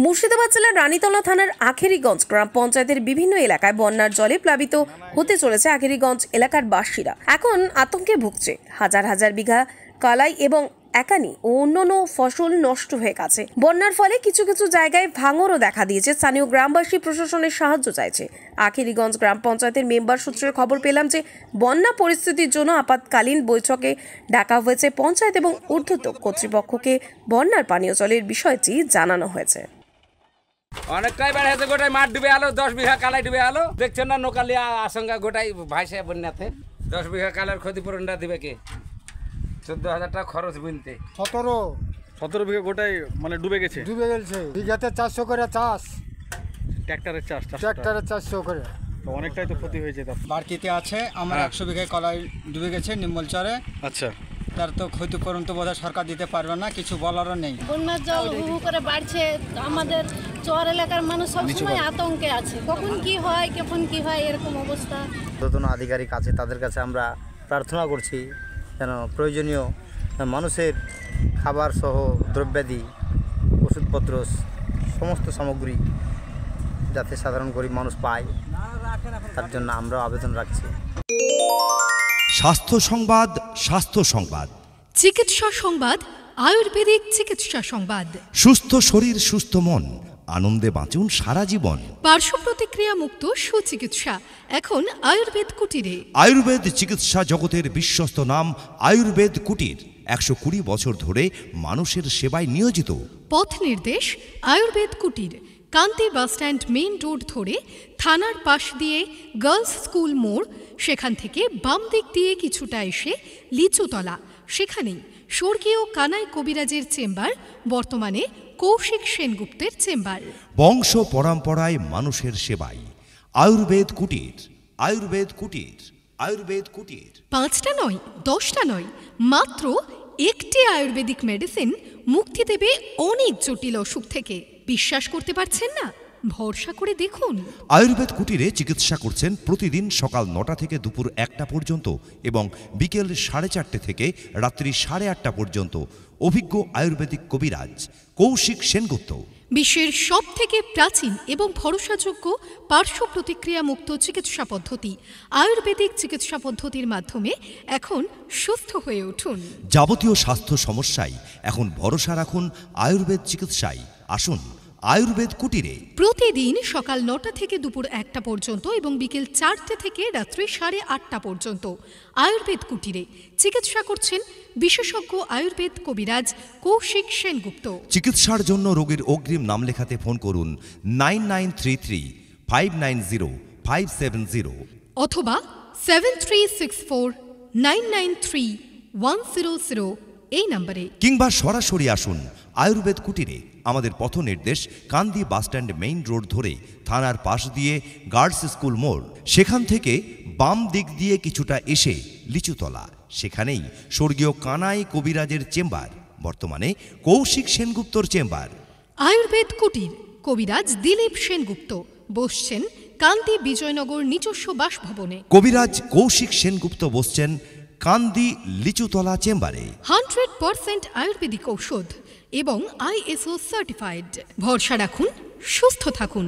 মুর্শিদাবাদ জেলার রানীতলা থানার আখেরিগঞ্জ গ্রাম পঞ্চায়েতের বিভিন্ন এলাকায় বন্যার জলে প্লাবিত হতে চলেছে আখেরিগঞ্জ এলাকার বাসিন্দারা। এখন আতঙ্কে ভুগছে। হাজার হাজার বিঘা কালাই এবং একানি ও অন্যান্য ফসল নষ্ট হয়ে গেছে। বন্যার ফলে কিছু কিছু জায়গায় ভাঙরও দেখা দিয়েছে। স্থানীয় গ্রামবাসী প্রশাসনের সাহায্য চাইছে। আখেরিগঞ্জ গ্রাম পঞ্চায়েতের মেম্বার সূত্রে খবর পেলাম যে বন্যা পরিস্থিতির জন্য আপাতকালীন বৈঠকে ডাকা হয়েছে পঞ্চায়েত এবং ঊর্ধ্বতন কর্তৃপক্ষকে বন্যার পানীয় জলের বিষয়টি জানানো হয়েছে। অনেকটাই বেড়ে গেছে, গোটাই মাঠ ডুবে আলো, 10 বিঘা কালাই ডুবে আলো। দেখছেন না নোকালিয়া আশঙ্কা গোটাই ভাইসে বন্যাতে। 10 বিঘা কালার ক্ষতিপূরণটা দিবে কে? 14,000 টাকা খরচ বুনতে। 17 বিঘা গোটাই মানে ডুবে গেছে। বিঘাতে 400 করে চাষ, ট্রাক্টরের চাষ, 400 করে। তো অনেকটাই তো ক্ষতি হয়েছে। বাড়তিতে আছে আমার 100 বিঘায় কলাই ডুবে গেছে নিম্বলচরে। আচ্ছা, তার তো ক্ষতিপূরণ তো বোধহয় সরকার দিতে পারবে না, কিছু বলারও নেই। বন্যার জল হু করে বাড়ছে, আমাদের চর এলাকার মানুষ সবসময় আতঙ্কে আছে, কখন কি হয় এরকম অবস্থা। ঊর্ধ্বতন আধিকারিক আছে, তাদের কাছে আমরা প্রার্থনা করছি যেন প্রয়োজনীয় মানুষের খাবার সহ দ্রব্যাদি, ওষুধপত্র, সমস্ত সামগ্রী যাতে সাধারণ গরিব মানুষ পায়, তার জন্য আমরা আবেদন রাখছি। স্বাস্থ্য সংবাদ, স্বাস্থ্য সংবাদ, চিকিৎসা সংবাদ, আয়ুর্বেদিক চিকিৎসা সংবাদ। সুস্থ শরীর, সুস্থ মন, আনন্দে বাঁচুন সারা জীবন। পার্শ্ব প্রতিক্রিয়া মুক্ত সুচিকিৎসা এখন আয়ুর্বেদ কুটিরে। আয়ুর্বেদ চিকিৎসা জগতের বিশ্বস্ত নাম আয়ুর্বেদ কুটির। 120 বছর ধরে মানুষের সেবায় নিয়োজিত। পথ নির্দেশ আয়ুর্বেদ কুটির, কান্তি বাসস্ট্যান্ড মেইন রোড ধরে থানার পাশ দিয়ে গার্লস স্কুল মোড়, সেখান থেকে বাম দিক দিয়ে কিছুটা এসে লিচুতলা, সেখানেই স্বর্গীয় কানাই কবিরাজের চেম্বার, বর্তমানে কৌশিক সেনগুপ্তের চেম্বার। বংশ পরম্পরায় মানুষের সেবায় আয়ুর্বেদ কুটির, আয়ুর্বেদ কুটির, আয়ুর্বেদ কুটির। 5টা নয়, 10টা নয়, মাত্র একটি আয়ুর্বেদিক মেডিসিন মুক্তি দেবে অনেক জটিল অসুখ থেকে। বিশ্বাস করতে পারছেন না? ভরসা করে দেখুন। আয়ুর্বেদ কুটিরে চিকিৎসা করছেন প্রতিদিন সকাল 9টা থেকে দুপুর 1টা পর্যন্ত এবং বিকেল 4:30 থেকে রাত্রি 8:30 পর্যন্ত অভিজ্ঞ আয়ুর্বেদিক কবিরাজ কৌশিক সেনগুপ্ত। বিশ্বের সব থেকে প্রাচীন এবং ভরসাযোগ্য পার্শ্ব প্রতিক্রিয়া মুক্ত চিকিৎসা পদ্ধতি আয়ুর্বেদিক চিকিৎসা পদ্ধতির মাধ্যমে এখন সুস্থ হয়ে উঠুন। যাবতীয় স্বাস্থ্য সমস্যায় এখন ভরসা রাখুন আয়ুর্বেদ চিকিৎসায়। আসুন আয়ুর্বেদ কুটিরে। প্রতিদিন সকাল 9টা থেকে দুপুর 1টা পর্যন্ত এবং বিকেল 4টে থেকে রাত্রি 8:30 পর্যন্ত আয়ুর্বেদ কুটিরে চিকিৎসা করছেন বিশেষজ্ঞ আয়ুর্বেদ কবিরাজ কৌশিক সেনগুপ্ত। চিকিৎসার জন্য রোগীর অগ্রিম নাম লেখাতে ফোন করুন 9933590570 অথবা 7364993100 এই নম্বরে, কিংবা সরাসরি আসুন আয়ুর্বেদ কুটিরে। আমাদের পথ নির্দেশ কান্দি বাসস্ট্যান্ড মেইন রোড ধরে থানার পাশ দিয়ে গার্লস স্কুল মোড়, সেখান থেকে বাম দিক দিয়ে কিছুটা এসে লিচুতলা, সেখানেই স্বর্গীয় কানাই কবিরাজের চেম্বার, বর্তমানে কৌশিক সেনগুপ্তর চেম্বার। আয়ুর্বেদ কুটির, কবিরাজ দিলীপ সেনগুপ্ত বসছেন কান্দি বিজয়নগর নিজস্ব বাসভবনে। কবিরাজ কৌশিক সেনগুপ্ত বসছেন কান্দি লিচুতলা চেম্বারে। 100% আয়ুর্বেদিক ঔষধ এবং ISO সার্টিফাইড। ভরসা রাখুন, সুস্থ থাকুন।